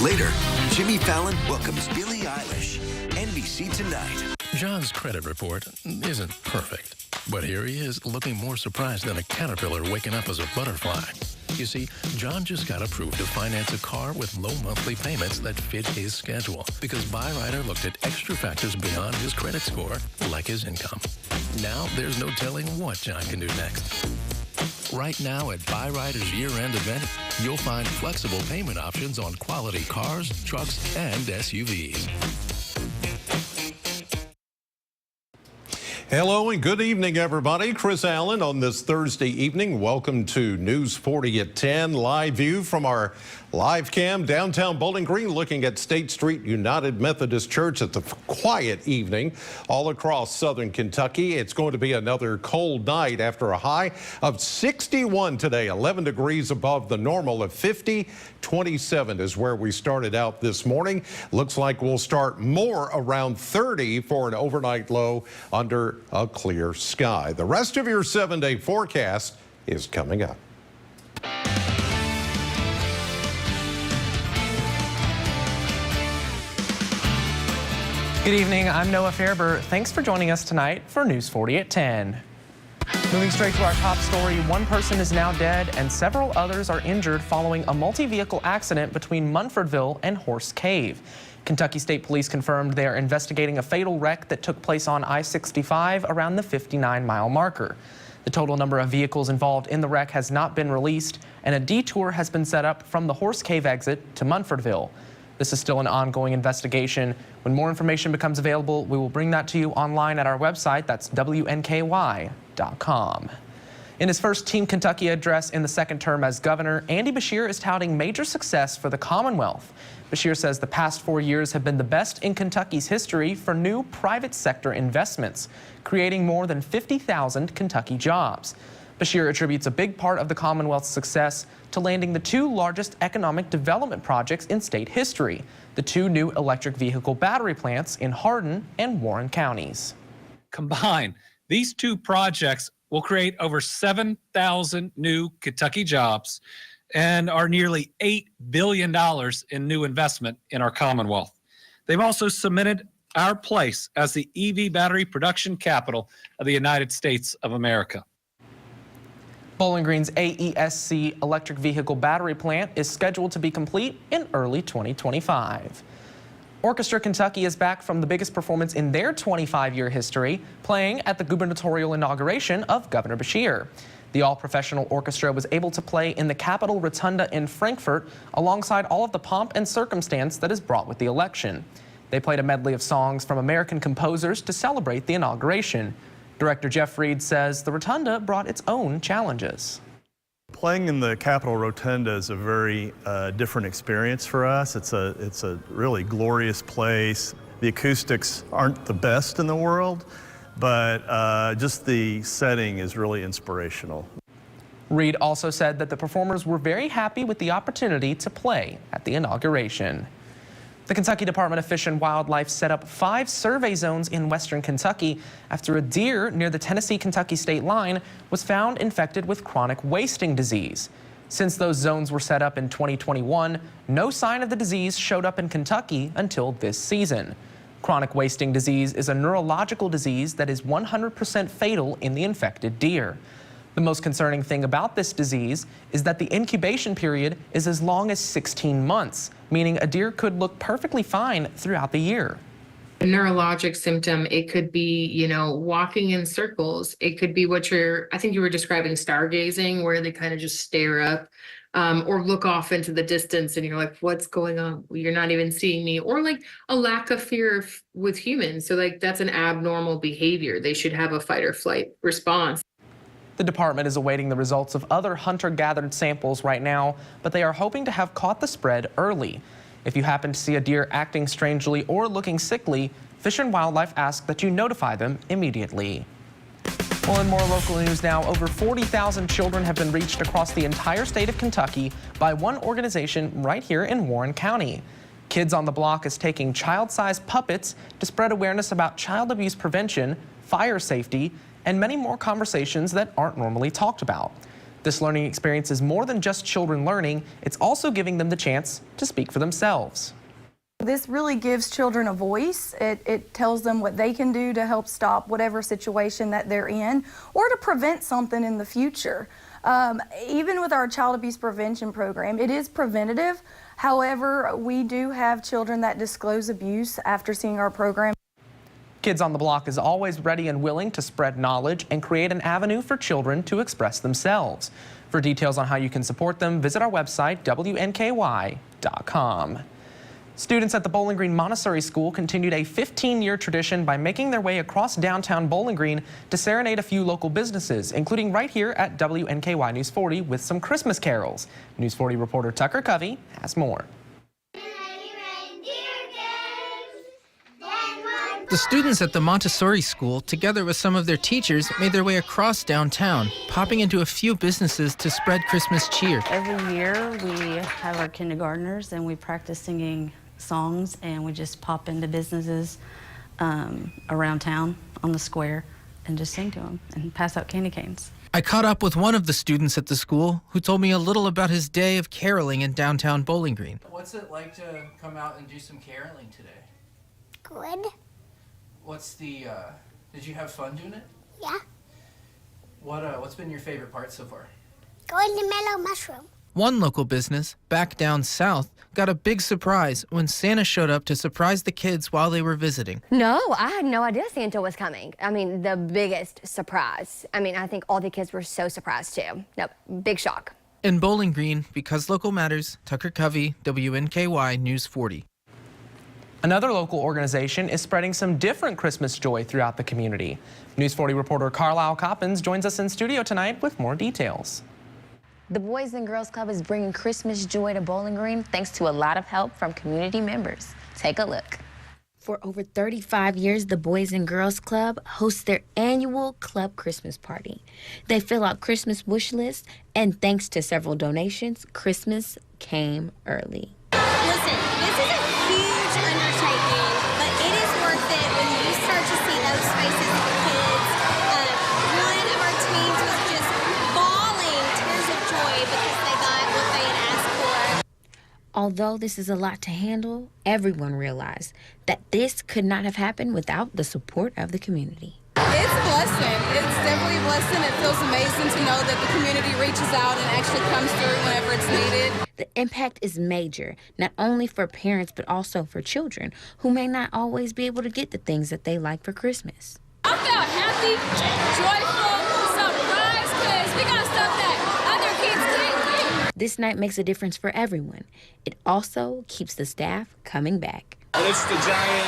Later, Jimmy Fallon welcomes Billie Eilish. NBC Tonight. John's credit report isn't perfect, but here he is looking more surprised than a caterpillar waking up as a butterfly. You see, John just got approved to finance a car with low monthly payments that fit his schedule because Byrider looked at extra factors beyond his credit score, like his income. Now there's no telling what John can do next. Right now at Byrider's year-end event, you'll find flexible payment options on quality cars, trucks, and SUVs. Hello and good evening, everybody. Chris Allen on this Thursday evening. Welcome to News 40 at 10. Live view from our live cam downtown Bowling Green, looking at State Street United Methodist Church. It's a quiet evening all across southern Kentucky. It's going to be another cold night after a high of 61 today, 11 degrees above the normal of 50. 27 is where we started out this morning. Looks like we'll start more around 30 for an overnight low under a clear sky. The rest of your 7-day forecast is coming up. Good evening, I'm Noah Fairber. Thanks for joining us tonight for News 40 at 10. Moving straight to our top story, one person is now dead and several others are injured following a multi-vehicle accident between Munfordville and Horse Cave. Kentucky State Police confirmed they are investigating a fatal wreck that took place on I-65 around the 59-mile marker. The total number of vehicles involved in the wreck has not been released, and a detour has been set up from the Horse Cave exit to Munfordville. This is still an ongoing investigation. When more information becomes available, we will bring that to you online at our website. That's WNKY.com. In his first Team Kentucky address in the second term as governor, Andy Beshear is touting major success for the Commonwealth. Beshear says the past 4 years have been the best in Kentucky's history for new private sector investments, creating more than 50,000 Kentucky jobs. Beshear attributes a big part of the Commonwealth's success to landing the two largest economic development projects in state history, the two new electric vehicle battery plants in Hardin and Warren counties. Combined, these two projects will create over 7,000 new Kentucky jobs and are nearly $8 billion in new investment in our Commonwealth. They've also cemented our place as the EV battery production capital of the United States of America. Bowling Green's AESC electric vehicle battery plant is scheduled to be complete in early 2025. Orchestra Kentucky is back from the biggest performance in their 25-year history, playing at the gubernatorial inauguration of Governor Beshear. The all-professional orchestra was able to play in the Capitol Rotunda in Frankfort alongside all of the pomp and circumstance that is brought with the election. They played a medley of songs from American composers to celebrate the inauguration. Director Jeff Reed says the Rotunda brought its own challenges. Playing in the Capitol Rotunda is a very different experience for us. It's a really glorious place. The acoustics aren't the best in the world, but just the setting is really inspirational. Reed also said that the performers were very happy with the opportunity to play at the inauguration. The Kentucky Department of Fish and Wildlife set up 5 survey zones in western Kentucky after a deer near the Tennessee-Kentucky state line was found infected with chronic wasting disease. Since those zones were set up in 2021, no sign of the disease showed up in Kentucky until this season. Chronic wasting disease is a neurological disease that is 100% fatal in the infected deer. The most concerning thing about this disease is that the incubation period is as long as 16 months, meaning a deer could look perfectly fine throughout the year. A neurologic symptom, it could be, walking in circles. It could be I think you were describing stargazing, where they kind of just stare up or look off into the distance and you're like, what's going on? You're not even seeing me. Or like a lack of fear with humans. So like that's an abnormal behavior. They should have a fight or flight response. The department is awaiting the results of other hunter-gathered samples right now, but they are hoping to have caught the spread early. If you happen to see a deer acting strangely or looking sickly, Fish and Wildlife ask that you notify them immediately. Well, in more local news now, over 40,000 children have been reached across the entire state of Kentucky by one organization right here in Warren County. Kids on the Block is taking child-sized puppets to spread awareness about child abuse prevention, fire safety, and many more conversations that aren't normally talked about. This learning experience is more than just children learning. It's also giving them the chance to speak for themselves. This really gives children a voice. It tells them what they can do to help stop whatever situation that they're in or to prevent something in the future. Even with our child abuse prevention program, it is preventative. However, we do have children that disclose abuse after seeing our program. Kids on the Block is always ready and willing to spread knowledge and create an avenue for children to express themselves. For details on how you can support them, visit our website, WNKY.com. Students at the Bowling Green Montessori School continued a 15-year tradition by making their way across downtown Bowling Green to serenade a few local businesses, including right here at WNKY News 40 with some Christmas carols. News 40 reporter Tucker Covey has more. The students at the Montessori school, together with some of their teachers, made their way across downtown, popping into a few businesses to spread Christmas cheer. Every year we have our kindergartners and we practice singing songs, and we just pop into businesses around town on the square and just sing to them and pass out candy canes. I caught up with one of the students at the school who told me a little about his day of caroling in downtown Bowling Green. What's it like to come out and do some caroling today? Good. What's the, did you have fun doing it? Yeah. What's been your favorite part so far? Going to Mellow Mushroom. One local business, back down south, got a big surprise when Santa showed up to surprise the kids while they were visiting. No, I had no idea Santa was coming. I mean, the biggest surprise. I mean, I think all the kids were so surprised too. No, big shock. In Bowling Green, because local matters, Tucker Covey, WNKY News 40. Another local organization is spreading some different Christmas joy throughout the community. News 40 reporter Carlisle Coppins joins us in studio tonight with more details. The Boys and Girls Club is bringing Christmas joy to Bowling Green thanks to a lot of help from community members. Take a look. For over 35 years, the Boys and Girls Club hosts their annual club Christmas party. They fill out Christmas wish lists, and thanks to several donations, Christmas came early. Listen, this is a huge undertaking, but it is worth it when you start to see those faces of the kids. One of our teams was just bawling tears of joy because they got what they had asked for. Although this is a lot to handle, everyone realized that this could not have happened without the support of the community. It's a blessing. It's definitely a blessing. It feels amazing to know that the community reaches out and actually comes through whenever it's needed. The impact is major, not only for parents, but also for children who may not always be able to get the things that they like for Christmas. I felt happy, joyful, surprised, because we got stuff that other kids can't get. This night makes a difference for everyone. It also keeps the staff coming back. And it's the giant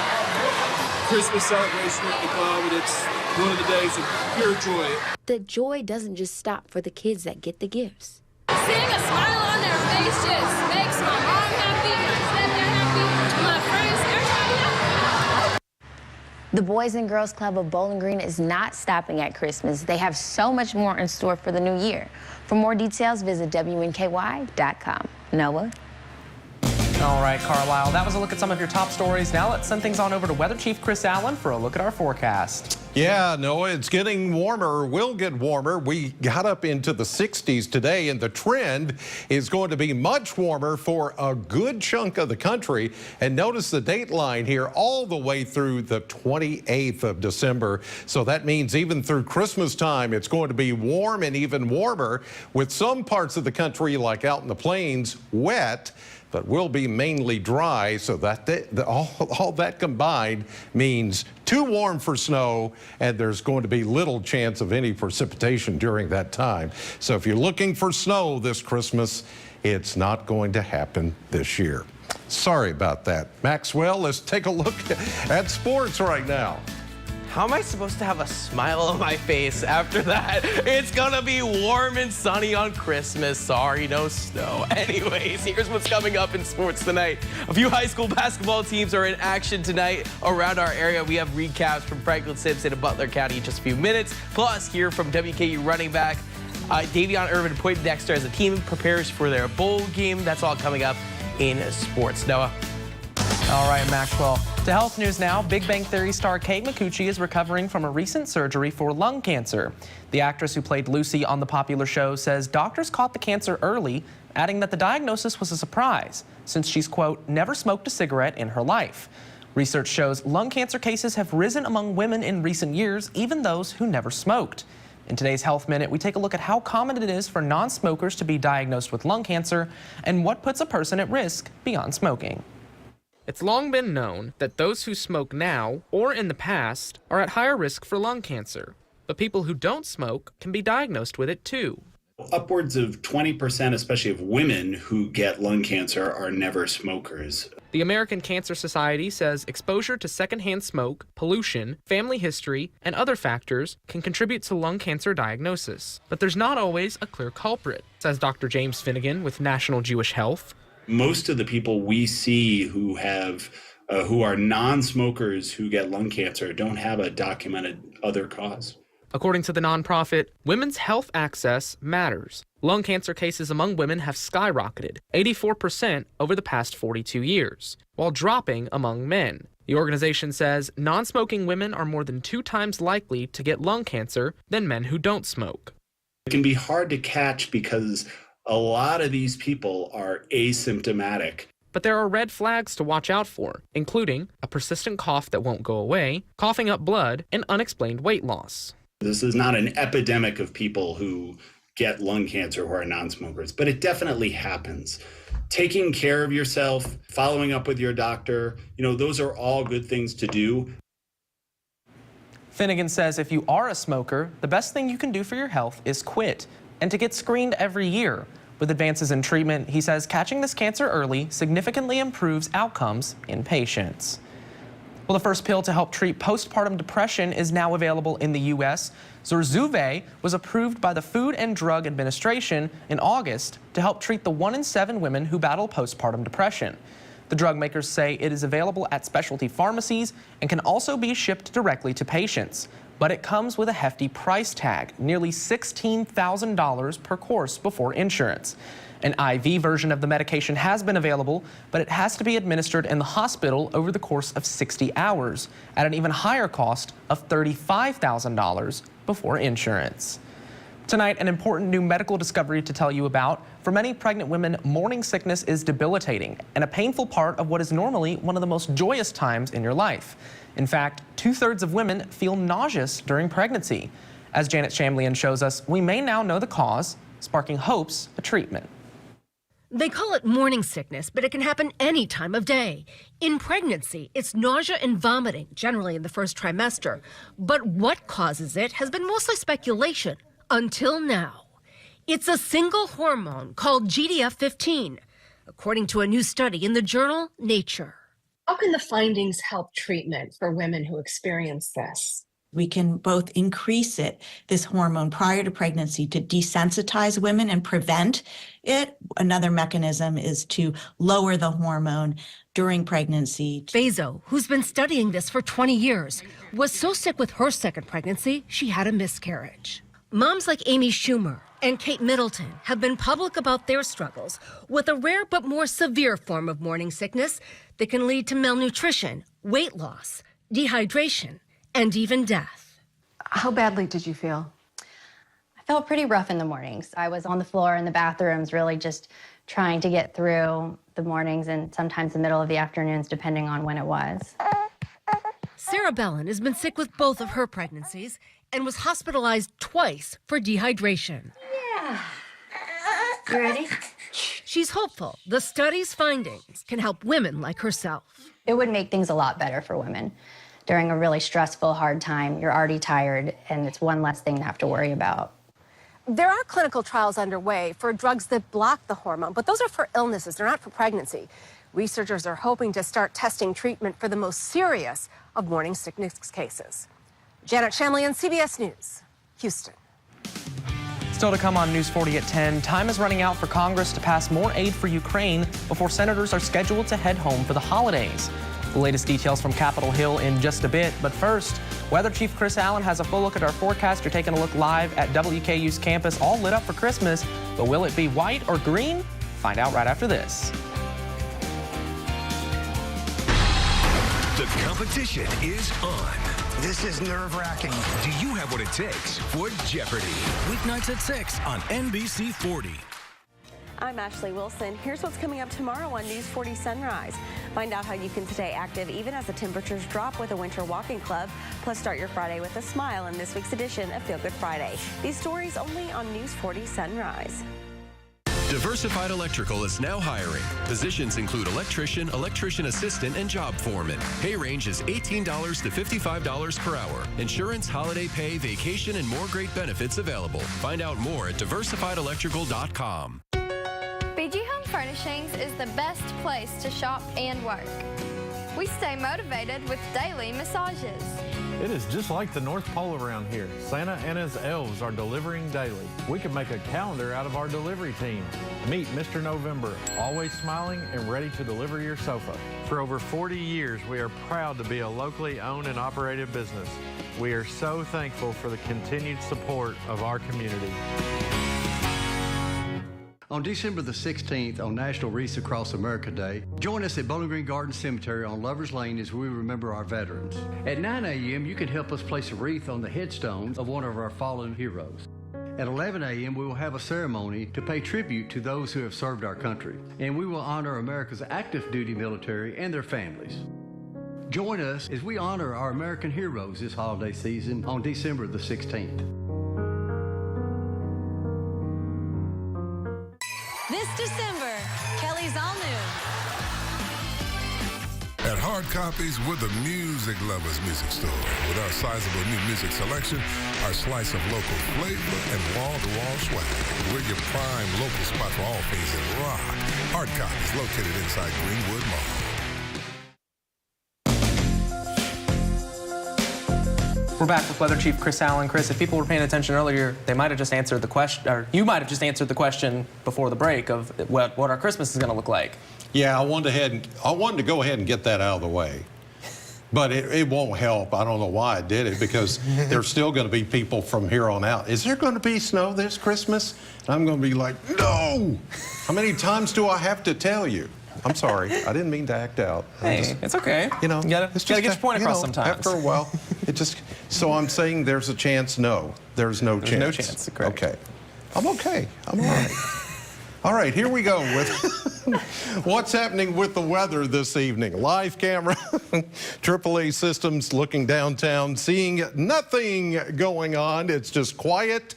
Christmas celebration at the club, and it's one of the days of pure joy. The joy doesn't just stop for the kids that get the gifts. Seeing a smile on their face just makes my mom happy, my stepdad happy, my friends, everybody happy. The Boys and Girls Club of Bowling Green is not stopping at Christmas. They have so much more in store for the new year. For more details, visit WNKY.com. Noah? All right, Carlisle, that was a look at some of your top stories. Now let's send things on over to Weather Chief Chris Allen for a look at our forecast. Yeah, Noah, it's getting warmer, will get warmer. We got up into the 60s today, and the trend is going to be much warmer for a good chunk of the country. And notice the date line here all the way through the 28th of December. So that means even through Christmas time, it's going to be warm and even warmer, with some parts of the country, like out in the plains, wet, but will be mainly dry. So that all that combined means too warm for snow, and there's going to be little chance of any precipitation during that time. So if you're looking for snow this Christmas, it's not going to happen this year. Sorry about that. Maxwell, let's take a look at sports right now. How am I supposed to have a smile on my face after that? It's gonna be warm and sunny on Christmas. Sorry, no snow. Anyways, here's what's coming up in sports tonight. A few high school basketball teams are in action tonight around our area. We have recaps from Franklin Simpson and Butler County in just a few minutes. Plus, hear from WKU running back Davion Irvin Poindexter as the team prepares for their bowl game. That's all coming up in sports. Noah? All right, Maxwell. To health news now, Big Bang Theory star Kate Micucci is recovering from a recent surgery for lung cancer. The actress who played Lucy on the popular show says doctors caught the cancer early, adding that the diagnosis was a surprise since she's, quote, never smoked a cigarette in her life. Research shows lung cancer cases have risen among women in recent years, even those who never smoked. In today's Health Minute, we take a look at how common it is for non-smokers to be diagnosed with lung cancer and what puts a person at risk beyond smoking. It's long been known that those who smoke now or in the past are at higher risk for lung cancer, but people who don't smoke can be diagnosed with it too. Upwards of 20%, especially of women who get lung cancer, are never smokers. The American Cancer Society says exposure to secondhand smoke, pollution, family history, and other factors can contribute to lung cancer diagnosis. But there's not always a clear culprit, says Dr. James Finnegan with National Jewish Health. Most of the people we see who are non-smokers who get lung cancer don't have a documented other cause. According to the nonprofit, Women's Health Access Matters. Lung cancer cases among women have skyrocketed, 84% over the past 42 years, while dropping among men. The organization says non-smoking women are more than 2 times likely to get lung cancer than men who don't smoke. It can be hard to catch because a lot of these people are asymptomatic. But there are red flags to watch out for, including a persistent cough that won't go away, coughing up blood, and unexplained weight loss. This is not an epidemic of people who get lung cancer who are non-smokers, but it definitely happens. Taking care of yourself, following up with your doctor, those are all good things to do. Finnegan says if you are a smoker, the best thing you can do for your health is quit and to get screened every year. With advances in treatment, he says catching this cancer early significantly improves outcomes in patients. Well, the first pill to help treat postpartum depression is now available in the U.S. Zurzuvae was approved by the Food and Drug Administration in August to help treat the 1 in 7 women who battle postpartum depression. The drug makers say it is available at specialty pharmacies and can also be shipped directly to patients. But it comes with a hefty price tag, nearly $16,000 per course before insurance. An IV version of the medication has been available, but it has to be administered in the hospital over the course of 60 hours at an even higher cost of $35,000 before insurance. Tonight, an important new medical discovery to tell you about. For many pregnant women, morning sickness is debilitating and a painful part of what is normally one of the most joyous times in your life. In fact, 2/3 of women feel nauseous during pregnancy. As Janet Shamlian shows us, we may now know the cause, sparking hopes of treatment. They call it morning sickness, but it can happen any time of day. In pregnancy, it's nausea and vomiting, generally in the first trimester. But what causes it has been mostly speculation until now. It's a single hormone called GDF15, according to a new study in the journal Nature. How can the findings help treatment for women who experience this? We can both increase this hormone prior to pregnancy to desensitize women and prevent it. Another mechanism is to lower the hormone during pregnancy. Bezo, who's been studying this for 20 years, was so sick with her second pregnancy, she had a miscarriage. Moms like Amy Schumer and Kate Middleton have been public about their struggles with a rare but more severe form of morning sickness that can lead to malnutrition, weight loss, dehydration, and even death. How badly did you feel? I felt pretty rough in the mornings. I was on the floor in the bathrooms, really just trying to get through the mornings and sometimes the middle of the afternoons, depending on when it was. Sarah Bellin has been sick with both of her pregnancies and was hospitalized twice for dehydration. Yeah. You ready? She's hopeful the study's findings can help women like herself. It would make things a lot better for women. During a really stressful, hard time, you're already tired, and it's one less thing to have to worry about. There are clinical trials underway for drugs that block the hormone, but those are for illnesses, they're not for pregnancy. Researchers are hoping to start testing treatment for the most serious of morning sickness cases. Janet Shamlian, CBS News, Houston. Still to come on News 40 at 10, time is running out for Congress to pass more aid for Ukraine before senators are scheduled to head home for the holidays. The latest details from Capitol Hill in just a bit, but first, Weather Chief Chris Allen has a full look at our forecast. You're taking a look live at WKU's campus, all lit up for Christmas, but will it be white or green? Find out right after this. Competition is on. This is nerve-wracking. Do you have what it takes for Jeopardy? Weeknights at 6 on NBC 40. I'm Ashley Wilson. Here's what's coming up tomorrow on News 40 Sunrise. Find out how you can stay active even as the temperatures drop with a winter walking club. Plus, start your Friday with a smile in this week's edition of Feel Good Friday. These stories only on News 40 Sunrise. Diversified Electrical is now hiring. Positions include electrician, electrician assistant, and job foreman. Pay range is $18 to $55 per hour. Insurance, holiday pay, vacation, and more great benefits available. Find out more at diversifiedelectrical.com. BG Home Furnishings is the best place to shop and work. We stay motivated with daily massages. It is just like the North Pole around here. Santa and his elves are delivering daily. We can make a calendar out of our delivery team. Meet Mr. November, always smiling and ready to deliver your sofa. For over 40 years, we are proud to be a locally owned and operated business. We are so thankful for the continued support of our community. On December the 16th, on National Wreaths Across America Day, join us at Bowling Green Garden Cemetery on Lovers Lane as we remember our veterans. At 9 a.m., you can help us place a wreath on the headstone of one of our fallen heroes. At 11 a.m., we will have a ceremony to pay tribute to those who have served our country, and we will honor America's active duty military and their families. Join us as we honor our American heroes this holiday season on December the 16th. This December, Kelly's All New. At Hard Copies, we're the music lovers' music store. With our sizable new music selection, our slice of local flavor, and wall-to-wall swag. We're your prime local spot for all things in rock. Hard Copies, located inside Greenwood Mall. We're back with Weather Chief Chris Allen. Chris, if people were paying attention earlier, they might have just answered the question, or you might have just answered the question before the break of what our Christmas is going to look like. Yeah, I wanted to go ahead and get that out of the way. But it won't help. I don't know why I did it, because there's still going to be people from here on out. Is there going to be snow this Christmas? And I'm going to be like, no! How many times do I have to tell you? I'm sorry. I didn't mean to act out. Hey, it's okay. You know, you gotta get your point across sometimes. After a while, it just. So I'm saying there's a chance. No, there's no chance. No chance. Correct. Okay. I'm okay. I'm all right. All right, here we go with what's happening with the weather this evening. Live camera, AAA systems looking downtown, seeing nothing going on. It's just quiet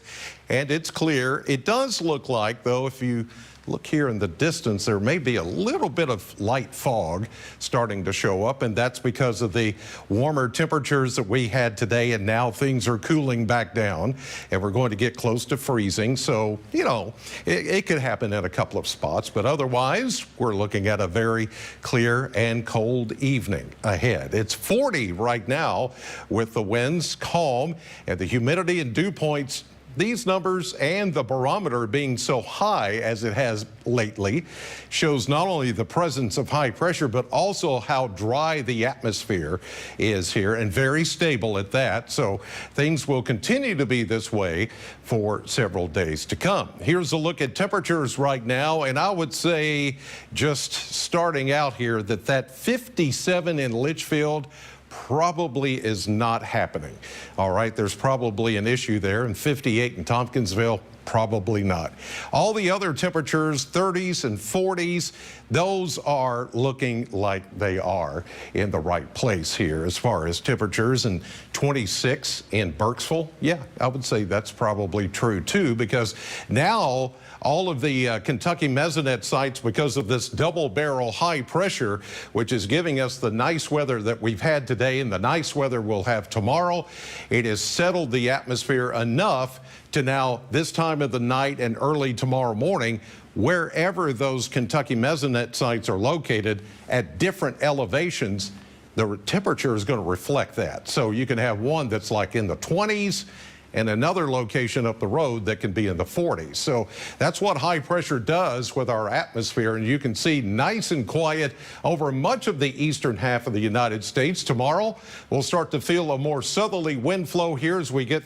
and it's clear. It does look like, though, if you look here in the distance, there may be a little bit of light fog starting to show up, and that's because of the warmer temperatures that we had today, and now things are cooling back down, and we're going to get close to freezing. So, you know, it could happen in a couple of spots, but otherwise, we're looking at a very clear and cold evening ahead. It's 40 right now with the winds calm and the humidity and dew points. These numbers and the barometer being so high as it has lately shows not only the presence of high pressure, but also how dry the atmosphere is here, and very stable at that. So things will continue to be this way for several days to come. Here's a look at temperatures right now, and I would say, just starting out here, that 57 in Litchfield probably is not happening. All right, there's probably an issue there, and 58 in Tompkinsville, probably not. All the other temperatures, 30s and 40s, those are looking like they are in the right place here as far as temperatures. And 26 in Burkesville, yeah, I would say that's probably true too, because now all of the Kentucky mesonet sites, because of this double barrel high pressure, which is giving us the nice weather that we've had today and the nice weather we'll have tomorrow, it has settled the atmosphere enough to now, this time of the night and early tomorrow morning, wherever those Kentucky mesonet sites are located at different elevations, the temperature is going to reflect that. So you can have one that's like in the 20s, and another location up the road that can be in the 40s. So that's what high pressure does with our atmosphere, and you can see nice and quiet over much of the eastern half of the United States. Tomorrow, we'll start to feel a more southerly wind flow here as we get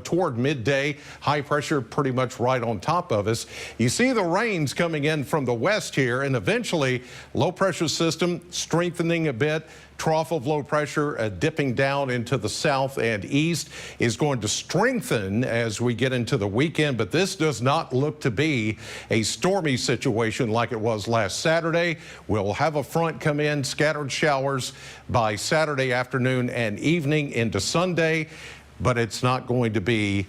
toward midday. High pressure pretty much right on top of us. You see the rains coming in from the west here, and eventually low pressure system strengthening a bit. Trough of low pressure dipping down into the south and east is going to strengthen as we get into the weekend, but this does not look to be a stormy situation like it was last Saturday. We'll have a front come in, scattered showers by Saturday afternoon and evening into Sunday, but it's not going to be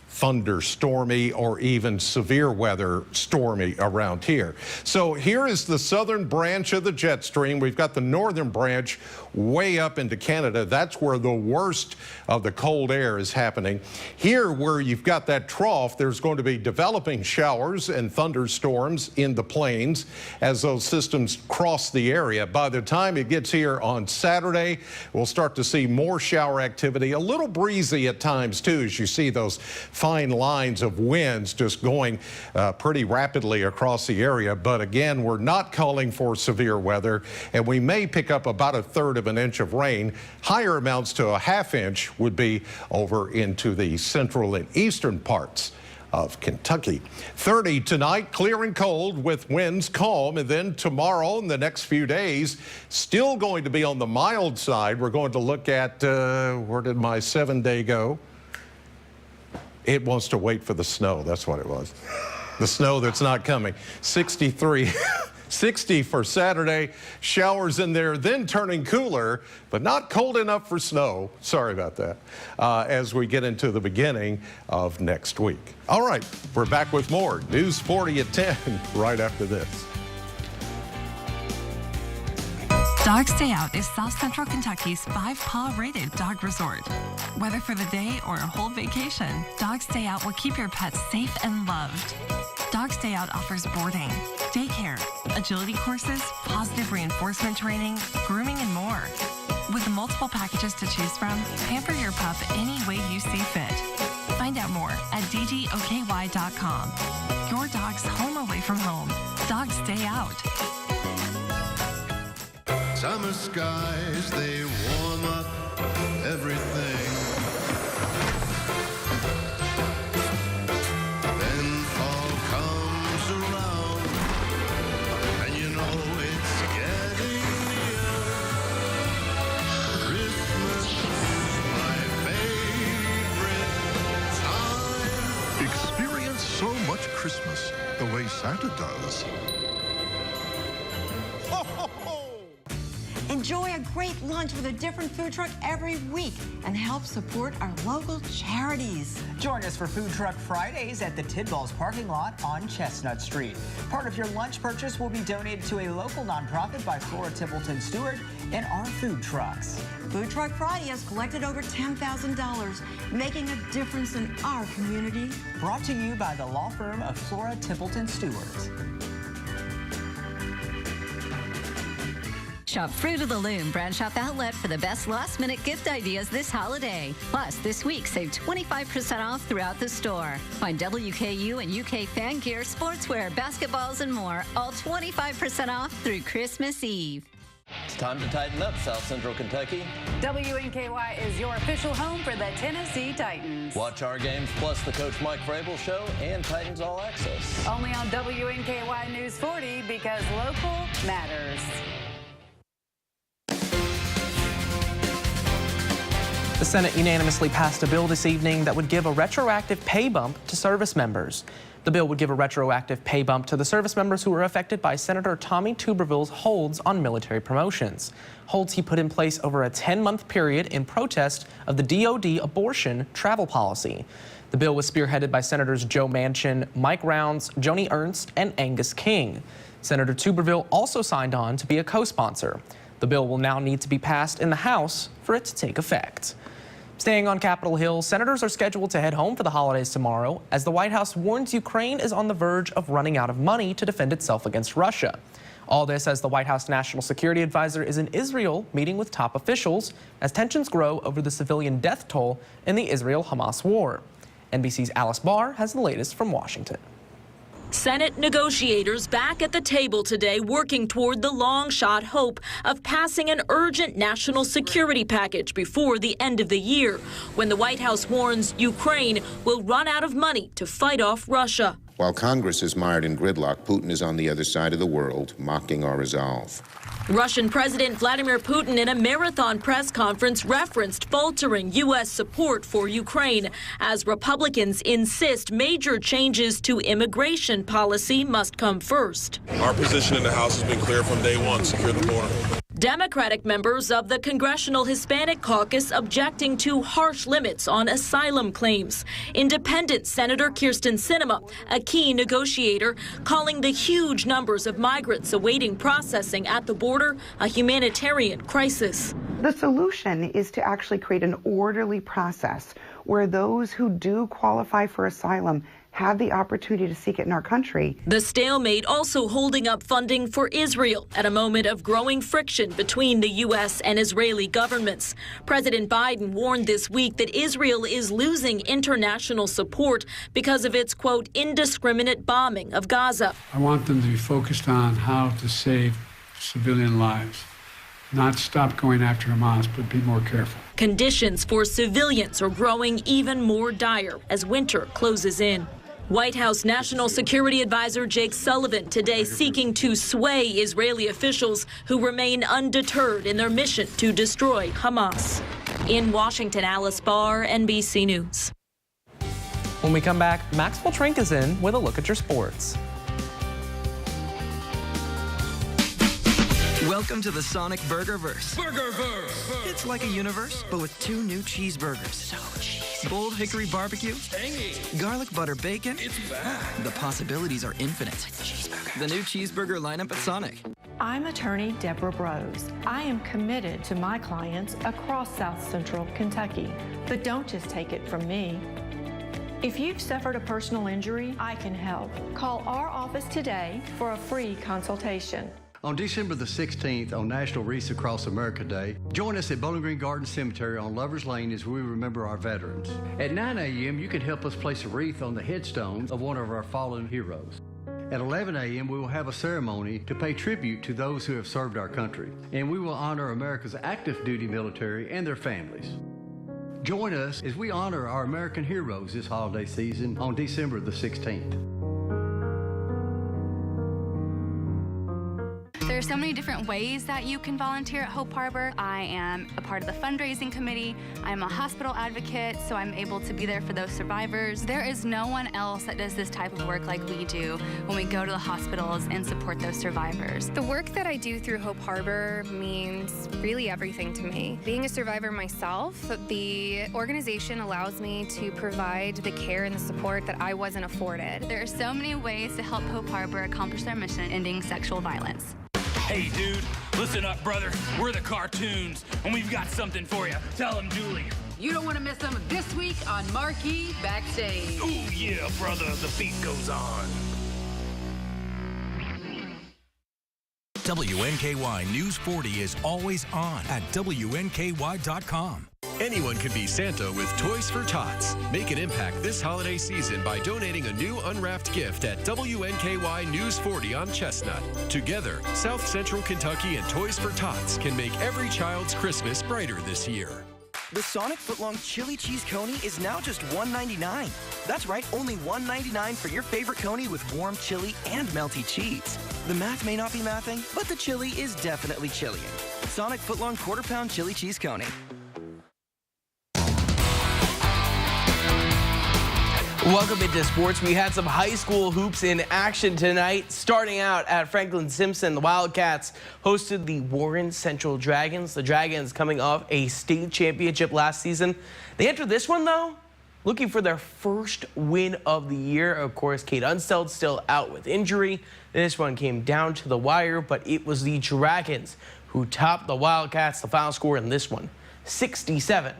thunderstormy or even severe weather stormy around here. So here is the southern branch of the jet stream. We've got the northern branch way up into Canada. That's where the worst of the cold air is happening. Here where you've got that trough, there's going to be developing showers and thunderstorms in the plains as those systems cross the area. By the time it gets here on Saturday, we'll start to see more shower activity, a little breezy at times too, as you see those fine lines of winds just going pretty rapidly across the area. But again, we're not calling for severe weather, and we may pick up about 1/3 of an inch of rain. Higher amounts to a 1/2 inch would be over into the central and eastern parts of Kentucky. 30 tonight, clear and cold with winds calm, and then tomorrow and the next few days still going to be on the mild side. We're going to look at where did my 7-day go? It wants to wait for the snow. That's what it was. The snow that's not coming. 63. 60 for Saturday. Showers in there, then turning cooler, but not cold enough for snow. Sorry about that. As we get into the beginning of next week. All right, we're back with more News 40 at 10 right after this. Dog Stay Out is South Central Kentucky's 5-paw rated dog resort. Whether for the day or a whole vacation, Dog Stay Out will keep your pets safe and loved. Dog Stay Out offers boarding, daycare, agility courses, positive reinforcement training, grooming, and more. With multiple packages to choose from, pamper your pup any way you see fit. Find out more at dgokY.com. Your dog's home away from home. Dog Stay Out. Summer skies, they warm up everything. Then fall comes around, and you know it's getting near. Christmas is my favorite time. Experience so much Christmas the way Santa does. Enjoy a great lunch with a different food truck every week and help support our local charities. Join us for Food Truck Fridays at the Tidballs parking lot on Chestnut Street. Part of your lunch purchase will be donated to a local nonprofit by Flora Templeton Stewart and our food trucks. Food Truck Friday has collected over $10,000, making a difference in our community. Brought to you by the law firm of Flora Templeton Stewart. Shop Fruit of the Loom Brand Shop Outlet for the best last-minute gift ideas this holiday. Plus, this week, save 25% off throughout the store. Find WKU and UK fan gear, sportswear, basketballs, and more, all 25% off through Christmas Eve. It's time to tighten up, South Central Kentucky. WNKY is your official home for the Tennessee Titans. Watch our games plus the Coach Mike Vrabel Show and Titans All Access. Only on WNKY News 40 because local matters. The Senate unanimously passed a bill this evening that would give a retroactive pay bump to service members. The bill would give a retroactive pay bump to the service members who were affected by Senator Tommy Tuberville's holds on military promotions. Holds he put in place over a 10-month period in protest of the DOD abortion travel policy. The bill was spearheaded by Senators Joe Manchin, Mike Rounds, Joni Ernst, and Angus King. Senator Tuberville also signed on to be a co-sponsor. The bill will now need to be passed in the House for it to take effect. Staying on Capitol Hill, senators are scheduled to head home for the holidays tomorrow as the White House warns Ukraine is on the verge of running out of money to defend itself against Russia. All this as the White House National Security Advisor is in Israel meeting with top officials as tensions grow over the civilian death toll in the Israel-Hamas war. NBC's Alice Barr has the latest from Washington. Senate negotiators back at the table today working toward the long-shot hope of passing an urgent national security package before the end of the year, when the White House warns Ukraine will run out of money to fight off Russia. While Congress is mired in gridlock, Putin is on the other side of the world, mocking our resolve. Russian President Vladimir Putin in a marathon press conference referenced faltering U.S. support for Ukraine as Republicans insist major changes to immigration policy must come first. Our position in the House has been clear from day one: secure the border. Democratic members of the Congressional Hispanic Caucus objecting to harsh limits on asylum claims. Independent Senator Kyrsten Sinema, a key negotiator, calling the huge numbers of migrants awaiting processing at the border a humanitarian crisis. The solution is to actually create an orderly process where those who do qualify for asylum have the opportunity to seek it in our country. The stalemate also holding up funding for Israel at a moment of growing friction between the U.S. and Israeli governments. President Biden warned this week that Israel is losing international support because of its, quote, indiscriminate bombing of Gaza. I want them to be focused on how to save civilian lives, not stop going after Hamas, but be more careful. Conditions for civilians are growing even more dire as winter closes in. White House National Security Advisor Jake Sullivan today seeking to sway Israeli officials who remain undeterred in their mission to destroy Hamas. In Washington, Alice Barr, NBC News. When we come back, Maxwell Trink is in with a look at your sports. Welcome to the Sonic Burgerverse. Burgerverse! It's like a universe, but with 2 new cheeseburgers. So cheesy. Bold hickory barbecue. Tangy. Garlic butter bacon. It's back. The possibilities are infinite. Cheeseburger. The new cheeseburger lineup at Sonic. I'm attorney Deborah Brose. I am committed to my clients across South Central Kentucky. But don't just take it from me. If you've suffered a personal injury, I can help. Call our office today for a free consultation. On December the 16th, on National Wreaths Across America Day, join us at Bowling Green Garden Cemetery on Lovers Lane as we remember our veterans. At 9 a.m., you can help us place a wreath on the headstone of one of our fallen heroes. At 11 a.m., we will have a ceremony to pay tribute to those who have served our country, and we will honor America's active duty military and their families. Join us as we honor our American heroes this holiday season on December the 16th. There are so many different ways that you can volunteer at Hope Harbor. I am a part of the fundraising committee. I'm a hospital advocate, so I'm able to be there for those survivors. There is no one else that does this type of work like we do when we go to the hospitals and support those survivors. The work that I do through Hope Harbor means really everything to me. Being a survivor myself, the organization allows me to provide the care and the support that I wasn't afforded. There are so many ways to help Hope Harbor accomplish their mission, ending sexual violence. Hey, dude, listen up, brother. We're the cartoons, and we've got something for you. Tell them, Julie. You don't want to miss them this week on Marquee Backstage. Ooh, yeah, brother, the beat goes on. WNKY News 40 is always on at WNKY.com. Anyone can be Santa with Toys for Tots. Make an impact this holiday season by donating a new unwrapped gift at WNKY News 40 on Chestnut. Together, South Central Kentucky and Toys for Tots can make every child's Christmas brighter this year. The Sonic Footlong Chili Cheese Coney is now just $1.99. That's right, only $1.99 for your favorite coney with warm chili and melty cheese. The math may not be mathing, but the chili is definitely chillying. Sonic Footlong quarter-pound chili cheese coney. Welcome into sports. We had some high school hoops in action tonight. Starting out at Franklin Simpson, the Wildcats hosted the Warren Central Dragons. The Dragons coming off a state championship last season. They entered this one, though, looking for their first win of the year. Of course, Kate Unsteld still out with injury. This one came down to the wire, but it was the Dragons who topped the Wildcats. The final score in this one, 67-65.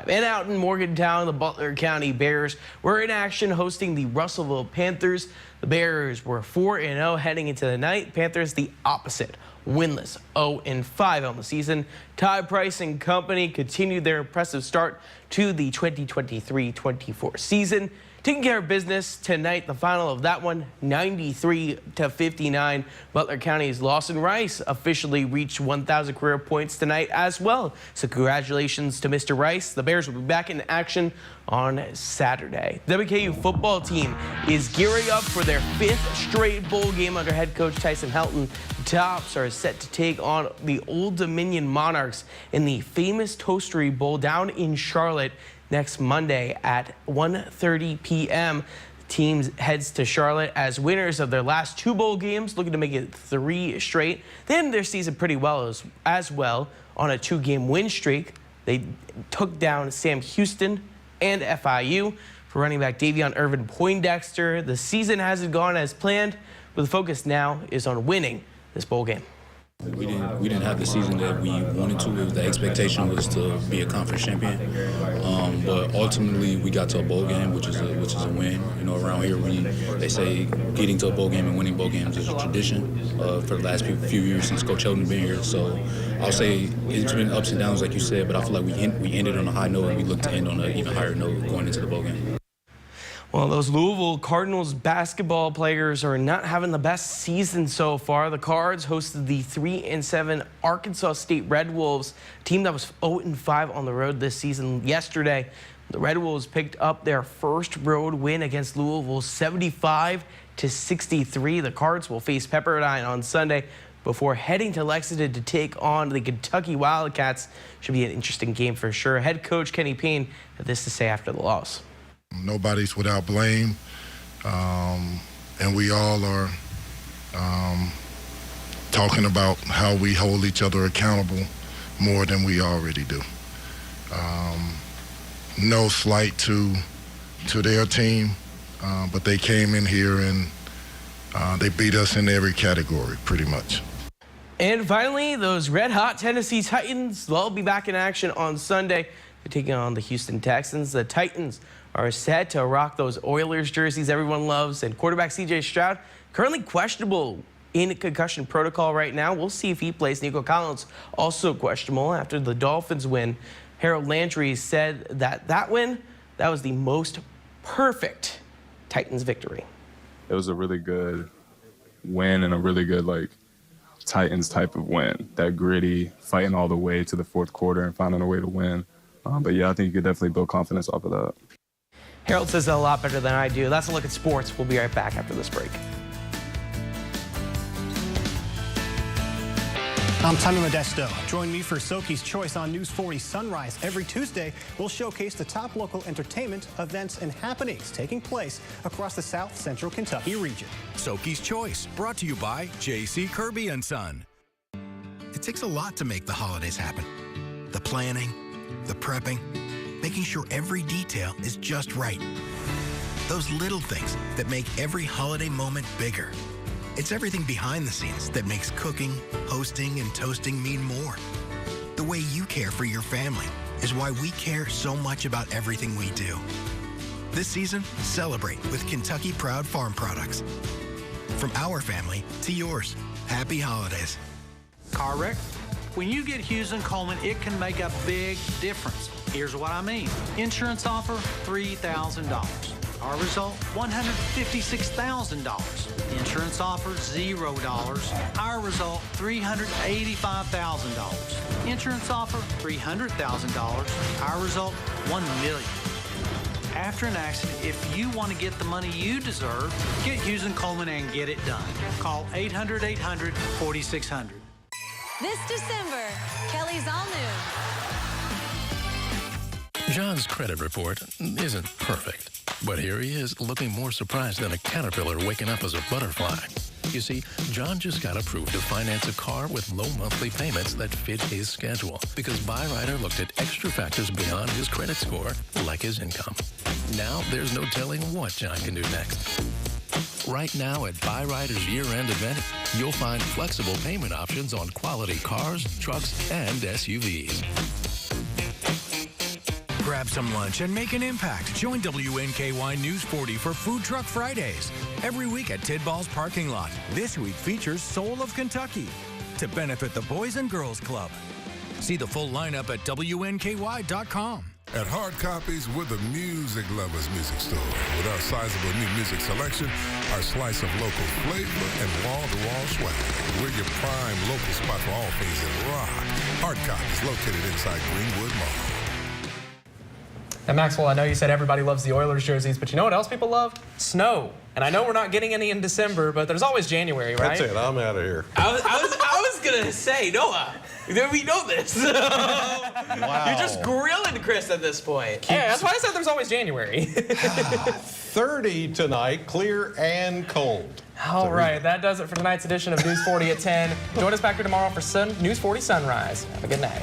And out in Morgantown, the Butler County Bears were in action hosting the Russellville Panthers. The Bears were 4-0 heading into the night. Panthers the opposite, winless, 0-5 on the season. Ty Price and company continued their impressive start to the 2023-24 season. Taking care of business tonight, the final of that one, 93-59. Butler County's Lawson Rice officially reached 1,000 career points tonight as well. So congratulations to Mr. Rice. The Bears will be back in action on Saturday. The WKU football team is gearing up for their 5th straight bowl game under head coach Tyson Helton. The Tops are set to take on the Old Dominion Monarchs in the famous Toastery Bowl down in Charlotte next Monday at 1:30 p.m. The team heads to Charlotte as winners of their last 2 bowl games, looking to make it 3 straight. They ended their season pretty well as well on a 2-game win streak. They took down Sam Houston and FIU. For running back Davion Irvin Poindexter, the season hasn't gone as planned, but the focus now is on winning this bowl game. We didn't have the season that we wanted to. The expectation was to be a conference champion, but ultimately we got to a bowl game, which is a win. You know, around here they say getting to a bowl game and winning bowl games is a tradition for the last few years since Coach Helton been here. So I'll say it's been ups and downs, like you said, but I feel like we ended on a high note and we look to end on an even higher note going into the bowl game. Well, those Louisville Cardinals basketball players are not having the best season so far. The Cards hosted the 3-7 Arkansas State Red Wolves, a team that was 0-5 on the road this season yesterday. The Red Wolves picked up their first road win against Louisville, 75-63. The Cards will face Pepperdine on Sunday before heading to Lexington to take on the Kentucky Wildcats. Should be an interesting game for sure. Head coach Kenny Payne had this to say after the loss. Nobody's without blame, and we all are talking about how we hold each other accountable more than we already do. No slight to their team, but they came in here and they beat us in every category, pretty much. And finally, those red-hot Tennessee Titans, they'll be back in action on Sunday. They're taking on the Houston Texans. The Titans are set to rock those Oilers jerseys everyone loves. And quarterback C.J. Stroud, currently questionable in concussion protocol right now. We'll see if he plays. Nico Collins, also questionable after the Dolphins win. Harold Landry said that win, that was the most perfect Titans victory. It was a really good win and a really good, Titans type of win. That gritty, fighting all the way to the fourth quarter and finding a way to win. But yeah, I think you could definitely build confidence off of that. Harold says it a lot better than I do. That's a look at sports. We'll be right back after this break. I'm Tommy Modesto. Join me for Soki's Choice on News 40 Sunrise. Every Tuesday, we'll showcase the top local entertainment, events, and happenings taking place across the South Central Kentucky region. Soki's Choice, brought to you by J.C. Kirby & Son. It takes a lot to make the holidays happen. The planning, the prepping, making sure every detail is just right. Those little things that make every holiday moment bigger. It's everything behind the scenes that makes cooking, hosting, and toasting mean more. The way you care for your family is why we care so much about everything we do. This season, celebrate with Kentucky Proud Farm Products. From our family to yours, happy holidays. Car wreck? When you get Hughes & Coleman, it can make a big difference. Here's what I mean. Insurance offer, $3,000. Our result, $156,000. Insurance offer, $0. Our result, $385,000. Insurance offer, $300,000. Our result, $1 million. After an accident, if you want to get the money you deserve, get Hughes & Coleman and get it done. Call 800-800-4600. This December, Kelly's All New. John's credit report isn't perfect, but here he is looking more surprised than a caterpillar waking up as a butterfly. You see, John just got approved to finance a car with low monthly payments that fit his schedule because Byrider looked at extra factors beyond his credit score, like his income. Now there's no telling what John can do next. Right now at Byrider's year-end event, you'll find flexible payment options on quality cars, trucks, and SUVs. Grab some lunch and make an impact. Join WNKY News 40 for Food Truck Fridays. Every week at Tidball's parking lot. This week features Soul of Kentucky. to benefit the Boys and Girls Club. See the full lineup at WNKY.com. At Hard Copies, we're the music lovers' music store. With our sizable new music selection, our slice of local flavor, and wall-to-wall swag. We're your prime local spot for all things in rock. Hard Copies, located inside Greenwood Mall. And Maxwell, I know you said everybody loves the Oilers jerseys, but you know what else people love? Snow. And I know we're not getting any in December, but there's always January, right? That's it. I'm out of here. I was going to say, Noah, we know this. Wow. You're just grilling Chris at this point. Yeah, that's why I said there's always January. 30 tonight, clear and cold. All right, that does it for tonight's edition of News 40 at 10. Join us back here tomorrow for News 40 Sunrise. Have a good night.